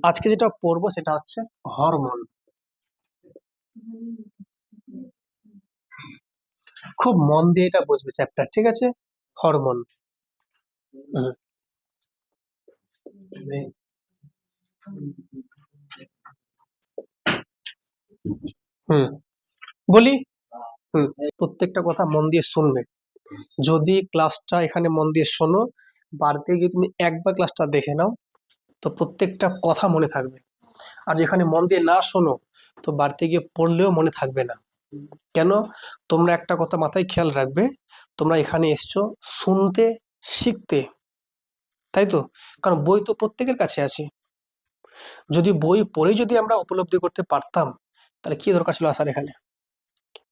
আজকে যেটা পড়বো সেটা হচ্ছে হরমোন। খুব মন দিয়ে এটা বুঝবে চ্যাপ্টার, ঠিক আছে? হরমোন। হুম হুম, বলি। হুম, প্রত্যেকটা কথা মন দিয়ে শুনবে। যদি ক্লাসটা এখানে মন দিয়ে শোনো, বাড়িতে গিয়ে তুমি একবার ক্লাসটা দেখে নাও, তো প্রত্যেকটা কথা মনে থাকবে। আর যেখানে মন দিয়ে না শোনো, তো বাড়িতে গিয়ে পড়লেও মনে থাকবে না। কেন? তোমরা একটা কথা মাথায় খেয়াল রাখবে, তোমরা এখানে এসছো শুনতে, শিখতে, তাই তো? কারণ বই তো প্রত্যেকের কাছে আছে। যদি বই পড়েই যদি আমরা উপলব্ধি করতে পারতাম, তাহলে কি দরকার ছিল আসার এখানে?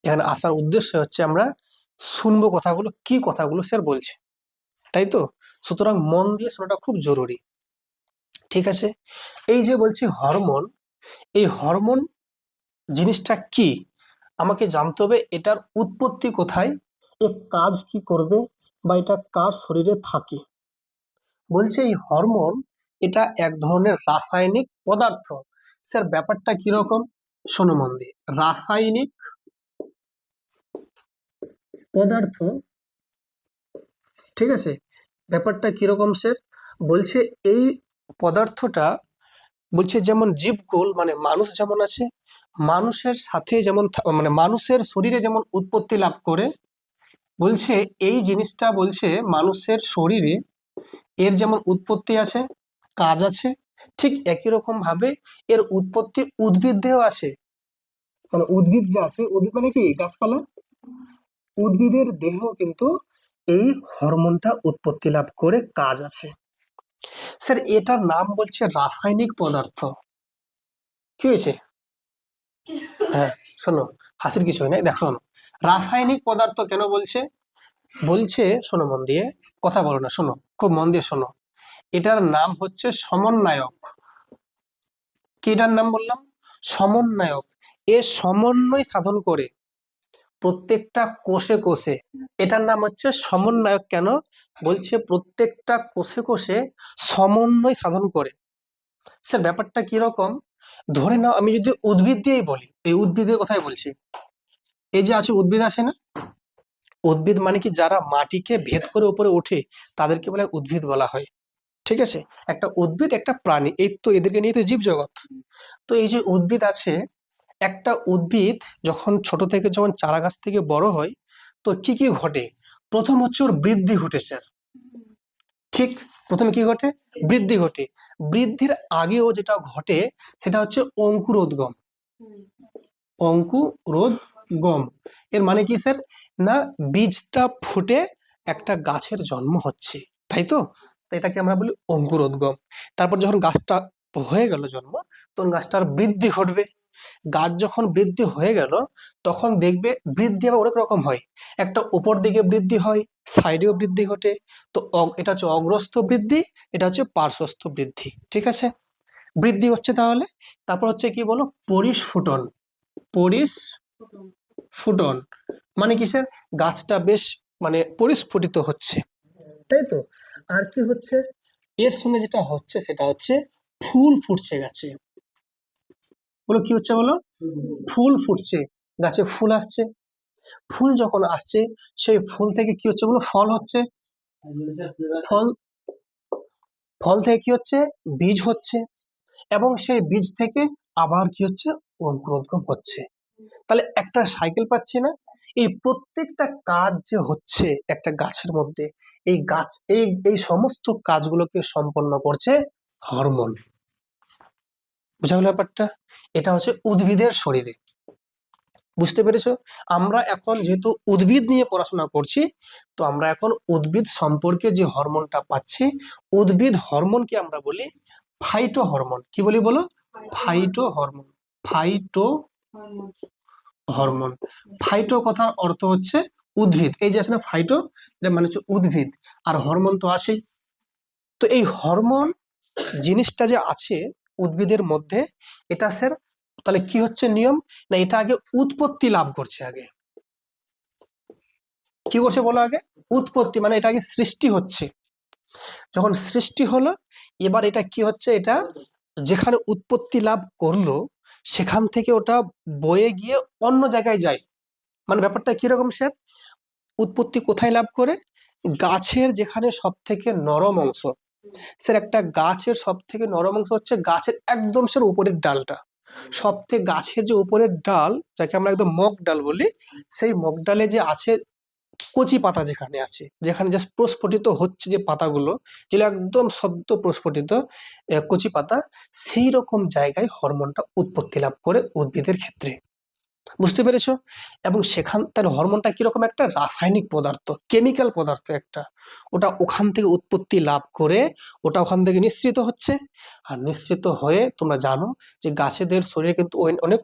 এখানে আসার উদ্দেশ্য হচ্ছে আমরা শুনবো কথাগুলো, কি কথাগুলো স্যার বলছে, তাই তো? সুতরাং মন দিয়ে শোনাটা খুব জরুরি, ঠিক আছে? এই যে বলছি হরমোন, এই হরমোন জিনিসটা কি আমাকে জানতে হবে। এটার উৎপত্তি কোথায়, এর কাজ কি করবে, বা এটা কার শরীরে থাকে। বলছে এই হরমোন এটা এক ধরনের রাসায়নিক পদার্থ। স্যার ব্যাপারটা কিরকম? শোনো মন দিয়ে। রাসায়নিক পদার্থ, ঠিক আছে? ব্যাপারটা কিরকম স্যার? বলছে এই পদার্থটা, বলছে যেমন জীবকুল মানে মানুষ যেমন আছে, মানুষের সাথে যেমন মানে মানুষের শরীরে যেমন উৎপত্তি লাভ করে, বলছে এই জিনিসটা, বলছে মানুষের শরীরে এর যেমন উৎপত্তি আছে, কাজ আছে, ঠিক একই রকম ভাবে এর উৎপত্তি উদ্ভিদেও আছে। মানে উদ্ভিদ যে আছে, উদ্ভিদ মানে কি গাছপালা, উদ্ভিদের দেহ কিন্তু এই হরমোনটা উৎপত্তি লাভ করে কাজ আছে। স্যার এটার নাম বলছে রাসায়নিক পদার্থ। কি হয়েছে? হ্যাঁ, শোনো, হাসির কিছু হয় না, দেখো শোনো। রাসায়নিক পদার্থ কেন বলছে? বলছে শোনো মন দিয়ে, কথা বলো না, শোনো খুব মন দিয়ে শোনো। এটার নাম হচ্ছে সমন্বয়ক। কি এটার নাম বললাম? সমন্বয়ক। এ সমন্বয় সাধন করে প্রত্যেকটা কোষে কোষে। এটার নাম হচ্ছে সমন্বয়ক। কেন? বলছে প্রত্যেকটা কোষে কোষে সমন্বয় সাধন করে। স্যার ব্যাপারটা কিরকম? ধরে নাও আমি যদি উদ্ভিদ দিয়েই বলি, এই উদ্ভিদের কথাই বলছি। এই যে আছে উদ্ভিদ আছে না, উদ্ভিদ মানে কি যারা মাটিকে ভেদ করে উপরে ওঠে, তাদেরকে বলে উদ্ভিদ বলা হয়, ঠিক আছে? একটা উদ্ভিদ একটা প্রাণী, এই তো এদেরকে নিয়ে তো জীবজগৎ। তো এই যে উদ্ভিদ আছে, একটা উদ্ভিদ যখন ছোট থেকে যখন চারা গাছ থেকে বড় হয়, তো কি কি ঘটে? প্রথম হচ্ছে ওর বৃদ্ধি ঘটে স্যার, ঠিক? প্রথমে কি ঘটে? বৃদ্ধি ঘটে। বৃদ্ধির আগেও যেটা ঘটে সেটা হচ্ছে অঙ্কুরোদ্গম। অঙ্কুরোদ্গম এর মানে কি স্যার? না, বীজটা ফুটে একটা গাছের জন্ম হচ্ছে, তাই তো? তো এটাকে আমরা বলি অঙ্কুরোদ্গম। তারপর যখন গাছটা হয়ে গেল জন্ম, তখন গাছটার বৃদ্ধি ঘটবে। গাছ যখন বৃদ্ধি হয়ে গেল, তখন দেখবে বৃদ্ধি আবার অনেক রকম হয়। একটা উপর দিকে বৃদ্ধি হয়, সাইডেও বৃদ্ধি ঘটে। তো এটা হচ্ছে অগ্রস্থ বৃদ্ধি, এটা হচ্ছে পার্শ্বস্থ বৃদ্ধি, ঠিক আছে? বৃদ্ধি হচ্ছে তাহলে, তারপর হচ্ছে কি বলো, পরিস্ফুটন। পরিস্ফুটন মানে কিসের? গাছটা বেশ মানে পরিস্ফুটিত হচ্ছে, তাই তো? আর কি হচ্ছে? এর সঙ্গে যেটা হচ্ছে সেটা হচ্ছে ফুল ফুটছে গাছে। বলো কি হচ্ছে বলো? ফুল ফুটছে, গাছে ফুল আসছে। ফুল যখন আসছে, সেই ফুল থেকে কি হচ্ছে বলো? ফল হচ্ছে। ফল, ফল থেকে কি হচ্ছে? বীজ হচ্ছে। এবং সেই বীজ থেকে আবার কি হচ্ছে? অঙ্কুরোদ্গম হচ্ছে। তাহলে একটা সাইকেল পাচ্ছি না? এই প্রত্যেকটা কাজ যে হচ্ছে একটা গাছের মধ্যে, এই গাছ এই এই সমস্ত কাজগুলোকে সম্পন্ন করছে হরমোন। বুঝা গেল ব্যাপারটা? এটা হচ্ছে উদ্ভিদের শরীরে। বুঝতে পেরেছো? আমরা এখন যেহেতু উদ্ভিদ নিয়ে পড়াশোনা করছি, তো আমরা এখন উদ্ভিদ সম্পর্কে যে হরমোনটা পাচ্ছি, উদ্ভিদ হরমোনকে আমরা বলি ফাইটো হরমোন। কি বলি বলো? Phyto hormone. Phyto hormone. Phyto কথার অর্থ হচ্ছে উদ্ভিদ। এই যে আছে না ফাইটো, এটা মানে হচ্ছে উদ্ভিদ। আর হরমোন তো আছেই। তো এই হরমোন জিনিসটা যে আছে উদ্ভিদের মধ্যে, এটা স্যার তাহলে কি হচ্ছে নিয়ম? না, এটা আগে উৎপত্তি লাভ করছে। আগে কি করছে বলো? আগে উৎপত্তি মানে এটা আগে সৃষ্টি হচ্ছে। যখন সৃষ্টি হলো, এবার এটা কি হচ্ছে? এটা যেখানে উৎপত্তি লাভ করলো সেখান থেকে ওটা বয়ে গিয়ে অন্য জায়গায় যায়। মানে ব্যাপারটা কিরকম স্যার? উৎপত্তি কোথায় লাভ করে? গাছের যেখানে সব থেকে নরম অংশ। স্যার একটা গাছের সব থেকে নরম অংশ হচ্ছে গাছের একদম স্যার উপরের ডালটা। সব থেকে গাছের যে উপরের ডাল, যাকে আমরা একদম মগ ডাল বলি, সেই মগ ডালে যে আছে কচি পাতা, যেখানে আছে, যেখানে জাস্ট প্রস্ফুটিত হচ্ছে যে পাতাগুলো, যেগুলো একদম সদ্য প্রস্ফুটিত কচি পাতা, সেই রকম জায়গায় হরমোনটা উৎপত্তি লাভ করে উদ্ভিদের ক্ষেত্রে। বুঝতে পেরেছো? এবং সেখান তার হরমোনটা কিরকম? একটা রাসায়নিক পদার্থ, কেমিক্যাল পদার্থ একটা। ওটা ওখান থেকে উৎপত্তি লাভ করে ওটা ওখান থেকে নিঃসৃত হচ্ছে। আর নিঃসৃত হয়ে তোমরা জানো যে গাছেদের শরীরে কিন্তু অনেক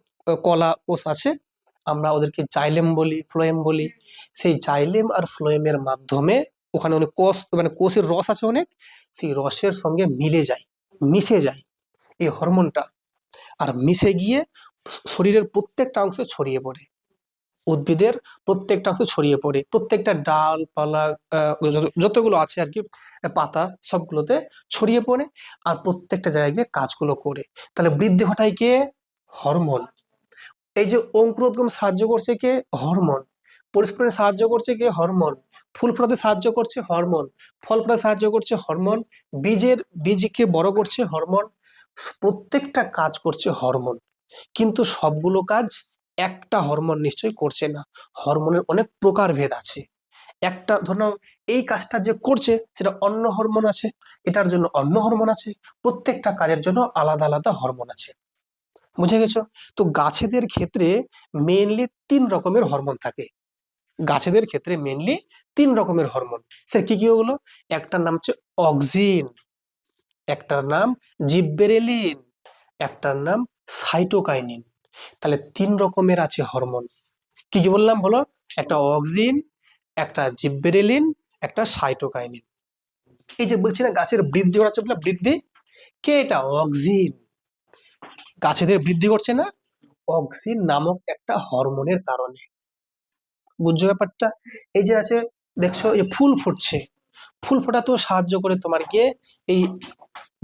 কলা কোষ আছে। আমরা ওদেরকে জাইলেম বলি, ফ্লোয়েম বলি। সেই জাইলেম আর ফ্লোয়েমের মাধ্যমে ওখানে অনেক কোষ, মানে কোষের রস আছে অনেক, সেই রসের সঙ্গে মিলে যায়, মিশে যায় এই হরমোনটা। আর মিশে গিয়ে শরীরের প্রত্যেকটা অংশে ছড়িয়ে পড়ে, উদ্ভিদের প্রত্যেকটা অংশে ছড়িয়ে পড়ে, প্রত্যেকটা ডাল পালা যতগুলো আছে আর কি, পাতা, সবগুলোতে ছড়িয়ে পড়ে। আর প্রত্যেকটা জায়গায় কাজগুলো করে। তাহলে বৃদ্ধি ঘটায় কে? হরমোন। এই যে অঙ্কুরোদ্গম সাহায্য করছে কে? হরমোন। পরিস্ফুটনে সাহায্য করছে কে? হরমোন। ফুল ফোটাতে সাহায্য করছে হরমোন। ফল ফলাতে সাহায্য করছে হরমোন। বীজকে বড় করছে হরমোন। প্রত্যেকটা কাজ করছে হরমোন। কিন্তু সবগুলো কাজ একটা হরমোন নিশ্চয়ই করছে না। হরমোনের অনেক প্রকারভেদ আছে। একটা ধরো এই কাজটা যে করছে সেটা অন্য হরমোন আছে, এটার জন্য অন্য হরমোন আছে, প্রত্যেকটা কাজের জন্য আলাদা আলাদা হরমোন আছে। বুঝে গেছো? তো গাছেদের ক্ষেত্রে মেইনলি 3 রকমের হরমোন থাকে। গাছেদের ক্ষেত্রে মেইনলি 3 রকমের হরমোন। স্যার কি কি ওগুলো? একটার নাম হচ্ছে অক্সিন, একটার নাম জিববেরেলিন, একটার নাম সাইটোকাইনিন। তাহলে 3 রকমের আছে হরমোন। কি কি বললাম বলো? একটা অক্সিন, একটা জিববেরেলিন, একটা সাইটোকাইনিন। এই যে বলছি না গাছের বৃদ্ধি ঘটাচ্ছে, বলে বৃদ্ধি, কে এটা? অক্সিন। গাছেদের বৃদ্ধি করছে না অক্সিন নামক একটা হরমোনের কারণে। বুঝছো ব্যাপারটা? এই যে আছে, দেখছো এই ফুল ফুটছে, ফুল ফোটাতেও সাহায্য করে তোমার গিয়ে এই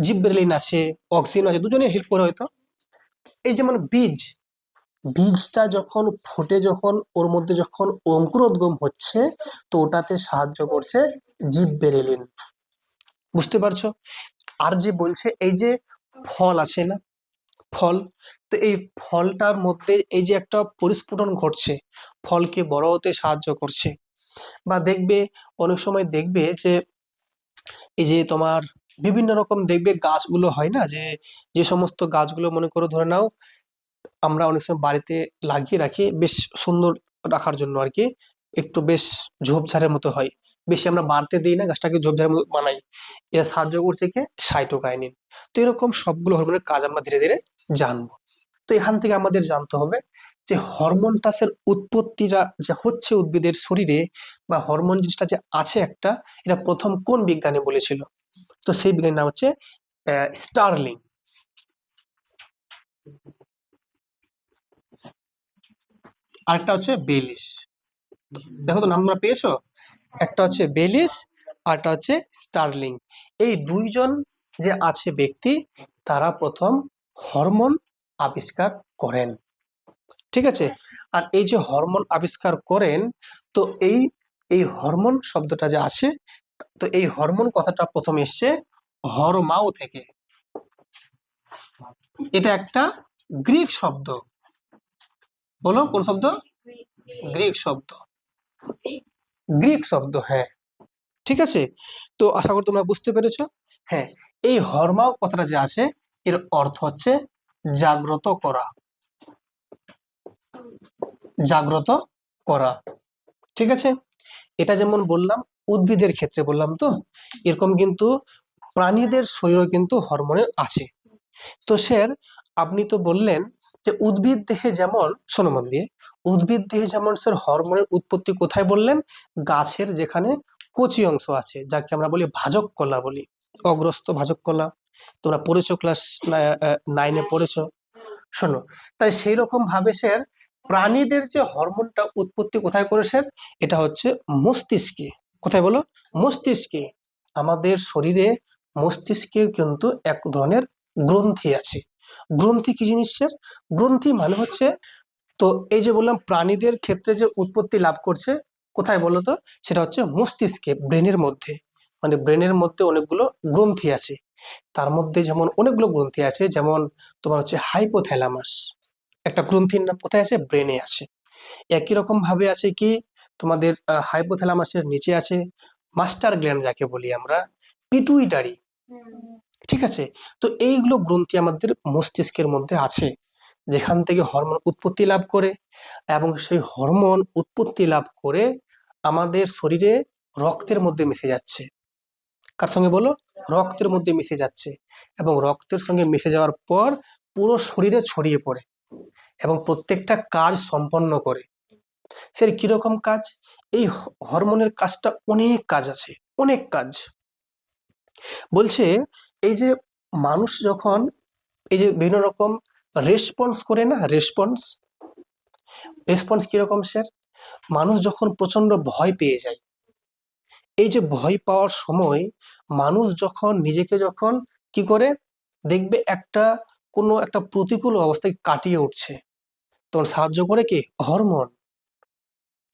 জিববেরেলিন আছে, অক্সিজেন আছে, দুজনে হেল্প করে হয়তো। এই যেমন বীজটা যখন ফোটে, যখন ওর মধ্যে যখন অঙ্কুরোদ্গম হচ্ছে, তো ওটাতে সাহায্য করছে জিববেরেলিন। বুঝতে পারছো? আর যে বলছে এই যে ফল আছে না, ফল, তো এই ফলটার মধ্যে এই যে একটা পরিস্ফুটন ঘটছে, ফলকে বড় হতে সাহায্য করছে। বা দেখবে অনেক সময় দেখবে যে এই যে তোমার বিভিন্ন রকম দেখবে গাছগুলো হয় না, যে যে সমস্ত গাছগুলো মনে করো ধরে নাও আমরা অনেক সময় বাড়িতে লাগিয়ে রাখি বেশ সুন্দর রাখার জন্য আর কি, একটু বেশ ঝোপঝাড়ের মতো হয়, বেশি আমরা বাড়তে দিই না, গাছটাকে ঝোপঝাড়ের মতো বানাই। এটা সাহায্য করছে কে? সাইটোকাইনিন। তো এরকম সবগুলো হরমোনের কাজ আমরা ধীরে ধীরে জানবো। তো এখান থেকে আমাদের জানতে হবে যে হরমোনটাসের উৎপত্তিটা যে হচ্ছে উদ্ভিদের শরীরে, বা হরমোন জিনিসটা যে আছে একটা, এটা প্রথম কোন বিজ্ঞানী বলেছিল? তো সেই বিজ্ঞানীর নাম হচ্ছে স্টার্লিং। আরেকটা হচ্ছে বেলিস। দেখো তো নামটা পেয়েছো? একটা হচ্ছে বেলিস, আরটা হচ্ছে স্টার্লিং। এই দুইজন যে আছে ব্যক্তি, তারা প্রথম হরমোন আবিষ্কার করেন। ঠিক আছে? আর এই যে হরমোন আবিষ্কার করেন, তো এই এই হরমোন শব্দটা যে আছে, তো এই হরমোন কথাটা প্রথম এসছে হরমাও থেকে। এটা একটা গ্রিক শব্দ। বলো কোন শব্দ? গ্রিক শব্দ। গ্রিক শব্দ, হ্যাঁ। ঠিক আছে? তো আশা করি তোমরা বুঝতে পেরেছো। হ্যাঁ, এই হরমাও কথাটা যে আছে, এর অর্থ হচ্ছে জাগ্রত করা, জাগ্রত করা। ঠিক আছে? এটা যেমন বললাম উদ্ভিদের ক্ষেত্রে বললাম, তো এরকম কিন্তু প্রাণীদের শরীরে কিন্তু হরমোন আছে। তো স্যার আপনি তো বললেন যে উদ্ভিদ দেহে যেমন, শোনো মন দিয়ে, উদ্ভিদ দেহে যেমন স্যার হরমোনের উৎপত্তি কোথায় বললেন? গাছের যেখানে কচি অংশ আছে, যাকে আমরা বলি ভাজক কলা বলি, অগ্রস্ত ভাজক কলা। তোমরা পড়েছো, ক্লাস 9-এ পড়েছো। শোনো, তাই সেই রকম ভাবে স্যার প্রাণীদের যে হরমোনটা উৎপত্তি কোথায় করে স্যার? এটা হচ্ছে মস্তিষ্কে। কোথায় বলো? মস্তিষ্কে। আমাদের শরীরে মস্তিষ্কে কিন্তু এক ধরনের গ্রন্থি আছে। গ্রন্থি কি জিনিস স্যার? গ্রন্থি মানে হচ্ছে, তো এই যে বললাম প্রাণীদের ক্ষেত্রে যে উৎপত্তি লাভ করছে কোথায় বলো তো, সেটা হচ্ছে মস্তিষ্কে, ব্রেনের মধ্যে। মানে ব্রেনের মধ্যে অনেকগুলো গ্রন্থি আছে। তার মধ্যে যেমন অনেকগুলো গ্রন্থি আছে, যেমন তোমার হচ্ছে হাইপোথ্যালামাস, একটা গ্রন্থির নাম কোথায় আছে? ব্রেনে আছে। একই রকম ভাবে আছে কি তোমাদের হাইপোথ্যালামাসের নিচে আছে মাস্টার গ্ল্যান্ড, যাকে বলি আমরা পিটুইটারি। ঠিক আছে? তো এইগুলো গ্রন্থি আমাদের মস্তিষ্কের মধ্যে আছে, যেখান থেকে হরমোন উৎপত্তি লাভ করে, এবং সেই হরমোন উৎপত্তি লাভ করে আমাদের শরীরে রক্তের মধ্যে মিশে যাচ্ছে। কার সঙ্গে বলো? রক্তের মধ্যে মিশে যাচ্ছে, এবং রক্তের সঙ্গে মিশে যাওয়ার পর পুরো শরীরে ছড়িয়ে পড়ে এবং প্রত্যেকটা কাজ সম্পন্ন করে। সে কিরকম কাজ? এই হরমোনের কাজটা অনেক কাজ আছে, অনেক কাজ। বলছে এই যে মানুষ যখন এই যে বিভিন্ন রকম রেসপন্স করে না, রেসপন্স, রেসপন্স কিরকম স্যার? মানুষ যখন প্রচন্ড ভয় পেয়ে যায়, এই যে ভয় পাওয়ার সময় মানুষ যখন নিজেকে যখন কি করে দেখবে একটা কোনো একটা প্রতিকূল অবস্থায় কাটিয়ে উঠছে, তখন সাহায্য করে কি? হরমোন।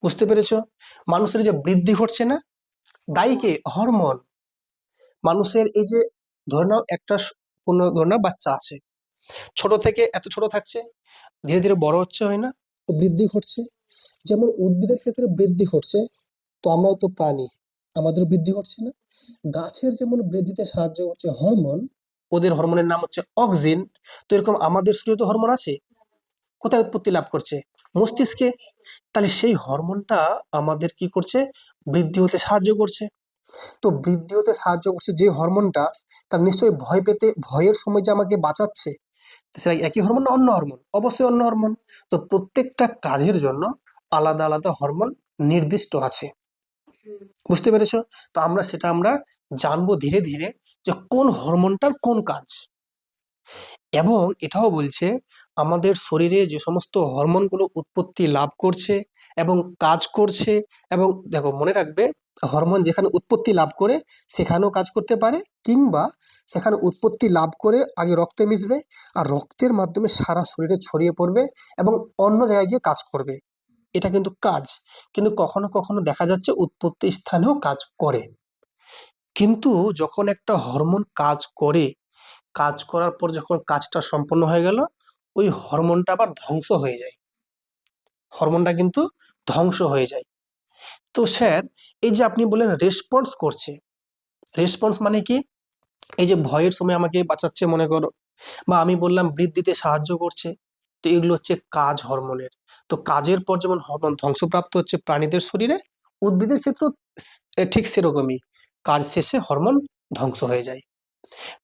বুঝতে পেরেছো? মানুষের যে বৃদ্ধি ঘটছে না, দায়ী কে? হরমোন। মানুষের এই যে ধরে নাও একটা কোনো ধরে নাও বাচ্চা আছে, ছোট থেকে এত ছোট থাকছে, ধীরে ধীরে বড় হচ্ছে, হয় না? তো বৃদ্ধি ঘটছে। যেমন উদ্ভিদের ক্ষেত্রে বৃদ্ধি ঘটছে, তো আমরাও তো প্রাণী, আমাদের বৃদ্ধি ঘটছে না? গাছের যেমন বৃদ্ধিতে সাহায্য করছে হরমোন, ওদের হরমোনের নাম হচ্ছে অক্সিন। তো এরকম আমাদের শরীরে তো হরমোন আছে, কোথায় উৎপত্তি লাভ করছে? মস্তিষ্কে। তাহলে সেই হরমোনটা আমাদের কি করছে? বৃদ্ধি হতে সাহায্য করছে। তো বৃদ্ধি হতে সাহায্য করছে যে হরমোনটা, তার নিশ্চয়ই ভয় পেতে, ভয়ের সময় যে আমাকে বাঁচাচ্ছে, তো সেটা একই হরমোন না অন্য হরমোন? অবশ্যই অন্য হরমোন। তো প্রত্যেকটা কাজের জন্য আলাদা আলাদা হরমোন নির্দিষ্ট আছে। বুঝতে পেরেছো? তো আমরা জানবো ধীরে ধীরে যে কোন হরমোনটার কোন কাজ। এবং এটাও বলছে আমাদের শরীরে যে সমস্ত হরমোনগুলো উৎপত্তি লাভ করছে এবং কাজ করছে, এবং দেখো মনে রাখবে, হরমোন যেখানে উৎপত্তি লাভ করে সেখানেও কাজ করতে পারে, কিংবা সেখানে উৎপত্তি লাভ করে আগে রক্তে মিশবে, আর রক্তের মাধ্যমে সারা শরীরে ছড়িয়ে পড়বে এবং অন্য জায়গায় গিয়ে কাজ করবে। এটা কিন্তু কাজ। কিন্তু কখনো কখনো দেখা যাচ্ছে উৎপত্তি স্থানেও কাজ করে। কিন্তু যখন একটা হরমোন কাজ করে, কাজ করার পর যখন কাজটা সম্পন্ন হয়ে গেল, ওই হরমোনটা আবার ধ্বংস হয়ে যায়। হরমোনটা কিন্তু ধ্বংস হয়ে যায়। তো স্যার, এই যে আপনি বললেন রেসপন্স করছে, রেসপন্স মানে কি? এই যে ভয়ের সময় আমাকে বাঁচাচ্ছে মনে করো, বা আমি বললাম বৃদ্ধিতে সাহায্য করছে, তো এগুলো হচ্ছে কাজ হরমোনের। তো কাজের পর যেমন হরমোন ধ্বংসপ্রাপ্ত হচ্ছে প্রাণীদের শরীরে, উদ্ভিদের ক্ষেত্রেও ঠিক সেরকমই, কাজ শেষে হরমোন ধ্বংস হয়ে যায়।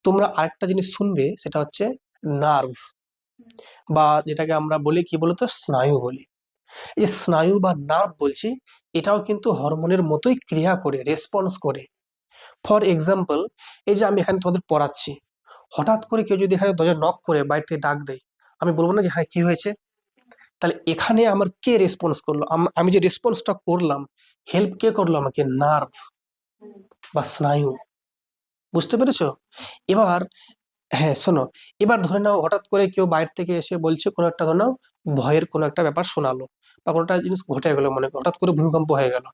তোমরা আরেকটা জিনিস শুনবে, সেটা হচ্ছে নার্ভ, বা যেটাকে আমরা বলি কি বলতো, স্নায়ু বলি। এই স্নায়ু বা নার্ভ বলছি, এটাও কিন্তু হরমোনের মতোই ক্রিয়া করে, রেসপন্স করে। ফর এক্সাম্পল, এই যে আমি এখানে তোমাদের পড়াচ্ছি, হঠাৎ করে কেউ যদি এখানে দরজা নক করে বাইরে থেকে ডাক দেয়, আমি বলবো না যে হ্যাঁ কি হয়েছে? তাহলে এখানে আমার কে রেসপন্স করলো? আমি যে রেসপন্সটা করলাম, হেল্প কে করলো আমাকে? নার্ভ বা স্নায়ু। বুঝতে পেরেছো? এবার হ্যাঁ শোনো, এবার ধরে নাও হঠাৎ করে কেউ বাইরে থেকে এসে বলছে কোনো একটা, ধরে নাও ভয়ের কোনো একটা ব্যাপার শোনালো, বা কোনোটা জিনিস ঘটে গেলো, মনে করো হঠাৎ করে ভূমিকম্প হয়ে গেল,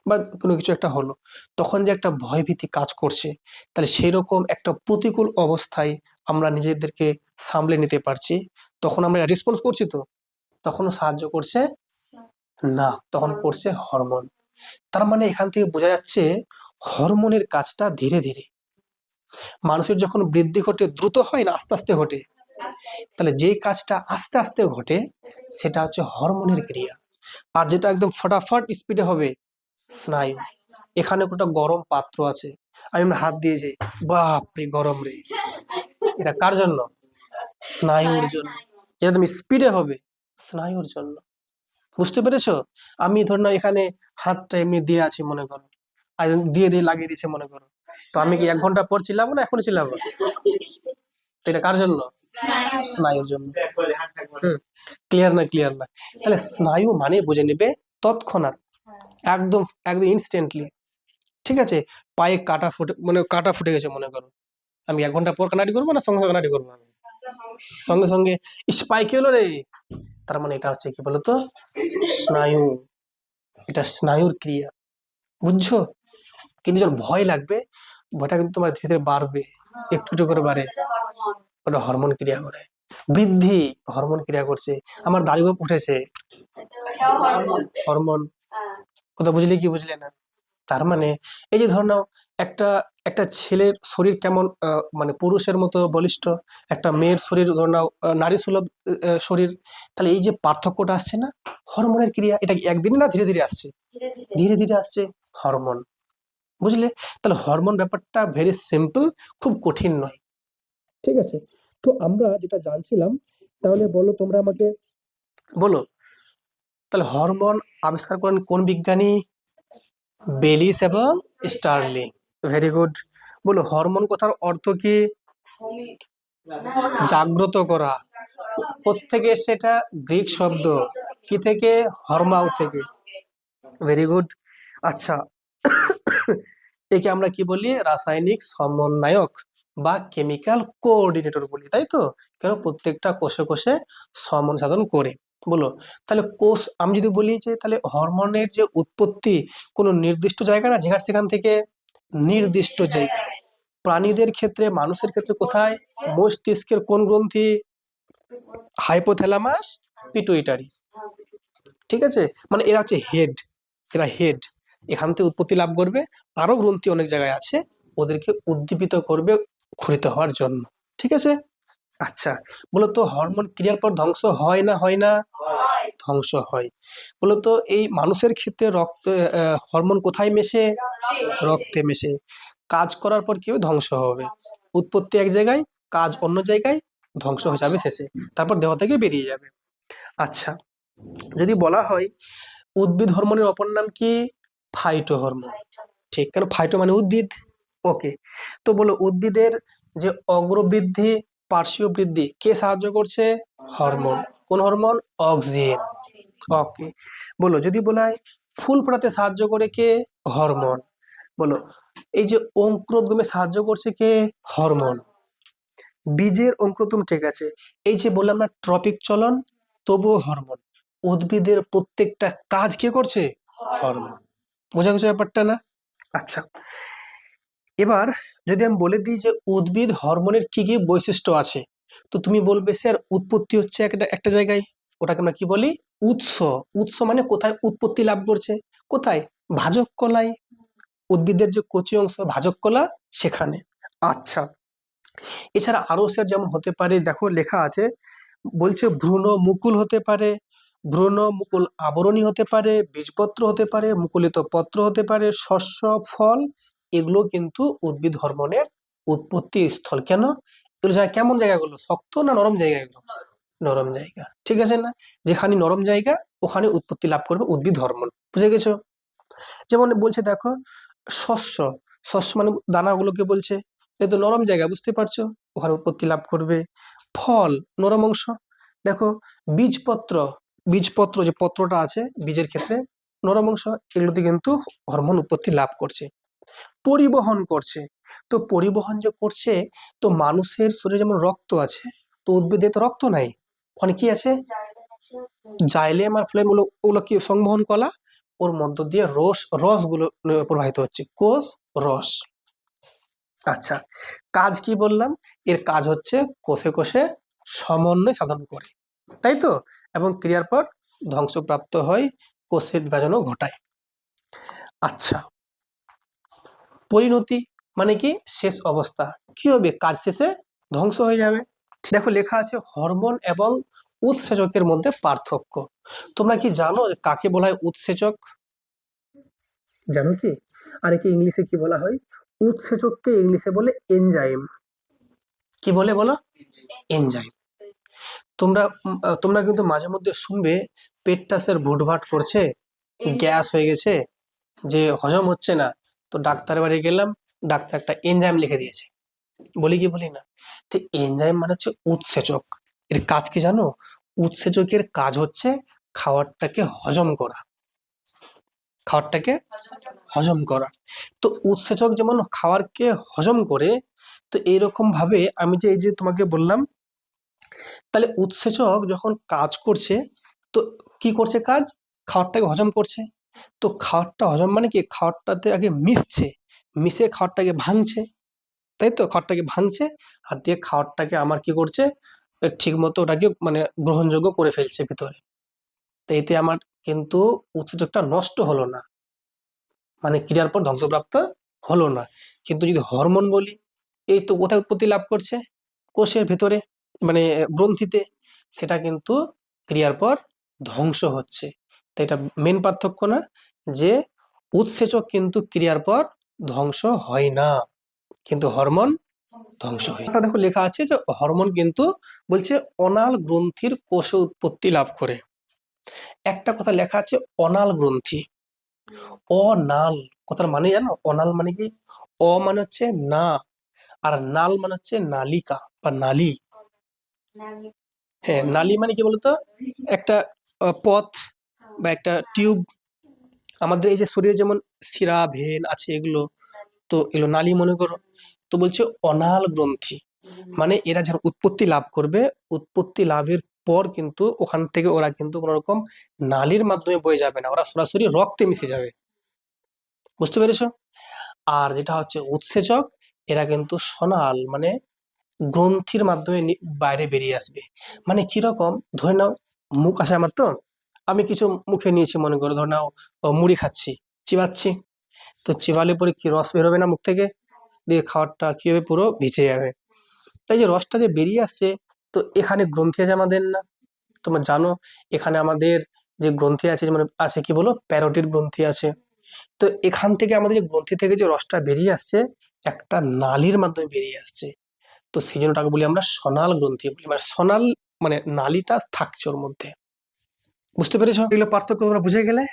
বা কোনো কিছু একটা হলো, তখন যে একটা ভয় ভীতি কাজ করছে, তাহলে সেই রকম একটা প্রতিকূল অবস্থায় আমরা নিজেদেরকে সামলে নিতে পারছি, তখন আমরা রেসপন্স করছি, তো তখনও সাহায্য করছে না, তখন করছে হরমোন। তার মানে এখান থেকে বোঝা যাচ্ছে হরমোনের কাজটা ধীরে ধীরে। মানুষের যখন বৃদ্ধি ঘটে দ্রুত হয় না আস্তে আস্তে ঘটে? তাহলে যে কাজটা আস্তে আস্তে ঘটে সেটা হচ্ছে হরমোনের ক্রিয়া। আর যেটা একদম ফটাফট স্পিডে হবে, স্নায়ু। এখানে একটা গরম পাত্র আছে, আমি আমার হাত দিয়েছি, বাপরে গরম রে, এটা কার জন্য? স্নায়ুর জন্য। এটা তুমি স্পিডে হবে, স্নায়ুর জন্য। বুঝতে পেরেছো? আমি ধর না এখানে হাতটা এমনি দিয়ে আছি মনে করো, আর দিয়ে দিয়ে লাগিয়ে দিয়েছে মনে করো, তো আমি কি 1 ঘন্টা পর চিল্লাবো না এখনই চিল্লাবো? তো এটা কার জন্য? স্নায়ুর জন্য। ক্লিয়ার না? ক্লিয়ার না? তাহলে স্নায়ু মানে বুঝে নেবে তৎক্ষণাৎ, একদম একদম ইনস্ট্যান্টলি। ঠিক আছে? পায়ে কাটা ফুটে, মানে কাটা ফুটে গেছে মনে করো, আমি 1 ঘন্টা পর কানাডি করবো না সঙ্গে সঙ্গে কানাডি করবো? আমি সঙ্গে সঙ্গে স্পাইক এলো রে, তার মানে এটা হচ্ছে কি বলতো, স্নায়ু। এটা স্নায়ুর ক্রিয়া, বুঝছো? কিন্তু যখন ভয় লাগবে, ভয়টা কিন্তু তোমার ধীরে ধীরে বাড়বে, একটু একটু করে বাড়ে। ওটা হরমোন ক্রিয়া করে। বৃদ্ধি, হরমোন ক্রিয়া করছে। আমার দাড়ি উঠেছে, হরমোন। কথা বুঝলে কি বুঝলে না? তার মানে এই যে ধর নাও, একটা একটা ছেলের শরীর কেমন মানে পুরুষের মতো বলিষ্ঠ, একটা মেয়ের শরীর ধর নাও নারী সুলভ শরীর, তাহলে এই যে পার্থক্যটা আসছে না, হরমোনের ক্রিয়া। এটা কি একদিন না ধীরে ধীরে আসছে? ধীরে ধীরে আসছে হরমোন, বুঝলে? তাহলে হরমোন ব্যাপারটা ভেরি সিম্পল, খুব কঠিন নয়। ঠিক আছে, তো আমরা যেটা জানছিলাম, তাহলে বলো তোমরা আমাকে, বলো তাহলে হরমোন আবিষ্কার করেন কোন বিজ্ঞানী? বেলিস এবং স্টার্লিং। Very good. বলো হরমোন কথার অর্থ কি? জাগ্রত করা। কোত্থেকে এসছে এটা? গ্রিক শব্দ। কি থেকে? হরমাউ থেকে। Very good. আচ্ছা, একে আমরা কি বলি? রাসায়নিক সমন্বয়ক বা কেমিক্যাল কোঅর্ডিনেটর বলি, তাই তো? কেন? প্রত্যেকটা কোষে কোষে সমন্বয় সাধন করে। বলো তাহলে কোষ, আমি যদি বলি যে তাহলে হরমোনের যে উৎপত্তি কোনো নির্দিষ্ট জায়গা না, যেখানে সেখান থেকে নির্দিষ্ট জায়গা। প্রাণীদের ক্ষেত্রে, মানুষের ক্ষেত্রে কোথায়? মস্তিষ্কের কোন গ্রন্থি? Hypothalamus, pituitary. ঠিক আছে, মানে এরা হচ্ছে হেড, এরা হেড। এখান থেকে উৎপত্তি লাভ করবে, আরো গ্রন্থি অনেক জায়গায় আছে, ওদেরকে উদ্দীপিত করবে ক্ষরিত হওয়ার জন্য। ঠিক আছে, আচ্ছা বলতো হরমোন ক্রিয়ার পর ধ্বংস হয় না হয় না? ধ্বংস হয়। বলতো এই মানুষের ক্ষেত্রে রক্ত, হরমোন কোথায় মেশে? রক্তে মেশে। কাজ করার পর কি হবে? ধ্বংস হবে। উৎপত্তি এক জায়গায়, কাজ অন্য জায়গায়, ধ্বংস হয়ে যাবে শেষে, তারপর দেহ থেকে বেরিয়ে যাবে। আচ্ছা, যদি বলা হয় উদ্ভিদ হরমোনের অপর নাম কি? Phyto hormone. ঠিক, কেন ফাইটো মানে উদ্ভিদ। ওকে, তো বলো উদ্ভিদের যে অগ্রবৃদ্ধি, পার্শ্বীয় বৃদ্ধি কে সাহায্য করছে? হরমোন। কোন হরমোন? অক্সিন। ওকে, বলো যদি বলা হয় ফুল ফোটাতে সাহায্য করে কে? হরমোন। বলো এই যে অঙ্কুরোদ্গমে সাহায্য করছে কে? হরমোন। বীজের অঙ্কুরোদ্গম, ঠিক আছে। এই যে বললাম না ট্রপিক চলন, তবুও হরমোন। উদ্ভিদের প্রত্যেকটা কাজ কে করছে? হরমোন। বোঝা গেছে ব্যাপারটা না? আচ্ছা, এবার যদি আমি বলে দিই যে উদ্ভিদ হরমোনের কি কি বৈশিষ্ট্য আছে, তো তুমি বলবে স্যার উৎপত্তি হচ্ছে একটা একটা জায়গায়, ওটাকে আমরা কি বলি? উৎস। উৎস মানে কোথায় উৎপত্তি লাভ করছে? কোথায়? ভাজক কলায়। উদ্ভিদের যে কচি অংশ ভাজক কলা, সেখানে। আচ্ছা, এছাড়া আরো স্যার যেমন হতে পারে, দেখো লেখা আছে, বলছে ভ্রূণ মুকুল হতে পারে, ভ্রূণ মুকুল আবরণী হতে পারে, বীজপত্র হতে পারে, মুকুলিত পত্র হতে পারে, শস্য, ফল, এগুলো কিন্তু উদ্ভিদ হরমোনের উৎপত্তি স্থল। কেন? এগুলো জায়গা কেমন? জায়গাগুলো শক্ত না নরম জায়গা? এগুলো নরম জায়গা, ঠিক আছে না? যেখানে নরম জায়গা ওখানে উৎপত্তি লাভ করবে উদ্ভিদ হরমোন। বুঝে গেছো? যেমন বলছে দেখো, শস্য, শস্য মানে দানাগুলোকে বলছে, এটা তো নরম জায়গা, বুঝতে পারছো? ওখানে উৎপত্তি লাভ করবে। ফল, নরম অংশ। দেখো বীজপত্র, বীজপত্র যে পত্রটা আছে বীজের ক্ষেত্রে, নরম অংশ, এগুলোতে কিন্তু হরমোন উৎপত্তি লাভ করছে। পরিবহন করছে, তো পরিবহন যে করছে, তো মানুষের শরীরে যেমন রক্ত আছে, তো উদ্ভিদে তো রক্ত নাই, ওখানে কি আছে? জাইলেম আর ফ্লেম, ওগুলো কি সংবহন কলা, ওর মধ্য দিয়ে রস গুলো প্রবাহিত হচ্ছে, কোষ রস। আচ্ছা, কাজ কি বললাম? এর কাজ হচ্ছে কোষে কোষে সমন্বয় সাধন করে, তাই তো? এবং ক্রিয়ার পর ধ্বংসপ্রাপ্ত হয়, কোষের বিভাজনও ঘটায়। আচ্ছা, পরিণতি মানে কি? শেষ অবস্থা। কি হবে? কাজ শেষে ধ্বংস হয়ে যাবে। দেখো লেখা আছে হরমোন এবং উৎসেচকের মধ্যে পার্থক্য। তোমরা কি জানো যে কাকে বলা হয় উৎসেচক? জানো কি? আর একে ইংলিশে কি বলা হয়? উৎসেচককে ইংলিশে বলে এনজাইম। কি বলে বলো? এনজাইম। তোমরা কিন্তু মাঝে মধ্যে শুনবে পেটটা স্যার ভুটভাট করছে, গ্যাস হয়ে গেছে, যে হজম হচ্ছে না, তো ডাক্তারের বাড়ি গেলাম, ডাক্তার একটা এনজাইম লিখে দিয়েছে। বলি কি বলি না? তো এনজাইম মানে হচ্ছে উৎসেচক। এর কাজ কি জানো? উৎসেচকের কাজ হচ্ছে খাবারটাকে হজম করা, খাবারটাকে হজম করা। তো উৎসেচক যেমন খাবারকে হজম করে, তো এইরকম ভাবে আমি যে এই যে তোমাকে বললাম, তাহলে উৎসেচক যখন কাজ করছে, তো কি করছে কাজ? খাবারটাকে হজম করছে। তো খাবারটা হজম মানে কি, খাবারটাতে আগে মিশছে, মিশে খাবারটাকে ভাঙছে, তাই তো? খাবারটাকে ভাঙছে আর দিয়ে খাবারটাকে আমার কি করছে, ঠিক মতো ওটাকে মানে গ্রহণযোগ্য করে ফেলছে ভিতরে। তো এতে আমার কিন্তু উৎসেচকটা নষ্ট হলো না, মানে ক্রিয়ার পর ধ্বংসপ্রাপ্ত হলো না। কিন্তু যদি হরমোন বলি, এই তো কোথায় উৎপত্তি লাভ করছে, কোষের ভেতরে, মানে গ্রন্থিতে, সেটা কিন্তু ক্রিয়ার পর ধ্বংস হচ্ছে। তো এটা মেন পার্থক্য না, যে উৎসেচক কিন্তু ক্রিয়ার পর ধ্বংস হয় না, কিন্তু হরমোন ধ্বংস হয়। এটা দেখো লেখা আছে যে হরমোন কিন্তু বলছে অনাল গ্রন্থির কোষে উৎপত্তি লাভ করে। একটা কথা লেখা আছে অনাল গ্রন্থি, অনাল কথার মানে জানো? অনাল মানে কি? অ মানে হচ্ছে না, আর নাল মানে হচ্ছে নালিকা বা নালী। হ্যাঁ, নালী মানে কি বলতো? একটা পথ বা একটা টিউব। আমাদের এই যে শরীরে যেমন শিরা ভেন আছে, এগুলো তো এগুলো নালী মনে করো। তো বলছে অনাল গ্রন্থি, মানে এরা যখন উৎপত্তি লাভ করবে, উৎপত্তি লাভের পর কিন্তু ওখান থেকে ওরা কিন্তু কোনো রকম নালীর মাধ্যমে বয়ে যাবে না, ওরা সরাসরি রক্তে মিশে যাবে। বুঝতে পেরেছো? আর যেটা হচ্ছে উৎসেচক, এরা কিন্তু সনাল মানে গ্রন্থির মাধ্যমে বাইরে বেরিয়ে আসবে। মানে কিরকম, ধরে নাও মুখ আছে আমার, তো আমি কিছু মুখে নিয়েছি, মনে করো ধরে নাও মুড়ি খাচ্ছি, চিবাচ্ছি, তো চিবালে পরে কি রস বেরোবে না মুখ থেকে, দিয়ে খাবারটা কি হবে, পুরো ভিজে যাবে। তাই যে রসটা যে বেরিয়ে আসছে, তো এখানে গ্রন্থি আছে আমাদের না? তোমরা জানো এখানে আমাদের যে গ্রন্থি আছে, মানে আছে কি বলো, প্যারোটিড গ্রন্থি আছে। তো এখান থেকে আমাদের যে গ্রন্থি থেকে যে রসটা বেরিয়ে আসছে, একটা নালীর মাধ্যমে বেরিয়ে আসছে। তো সেই জন্য ওটাকে বলি আমরা সনাল গ্রন্থি বলি, মানে সনাল মানে নালীটা থাকছে ওর মধ্যে। বুঝতে পেরেছো? এগুলো পার্থক্য তোমরা বুঝে গেলে।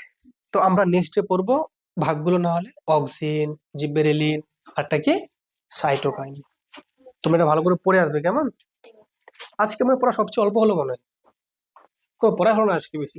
তো আমরা নেক্সটে পড়বো ভাগগুলো, না হলে অক্সিন, জিব্বেরেলিন, আরটা কি, সাইটোকাইন। তোমরা এটা ভালো করে পড়ে আসবে, কেমন? আজকে আমার পড়া সবচেয়ে অল্প হলো মনে হয়, কোনো পড়া হলো না আজকে বেশি।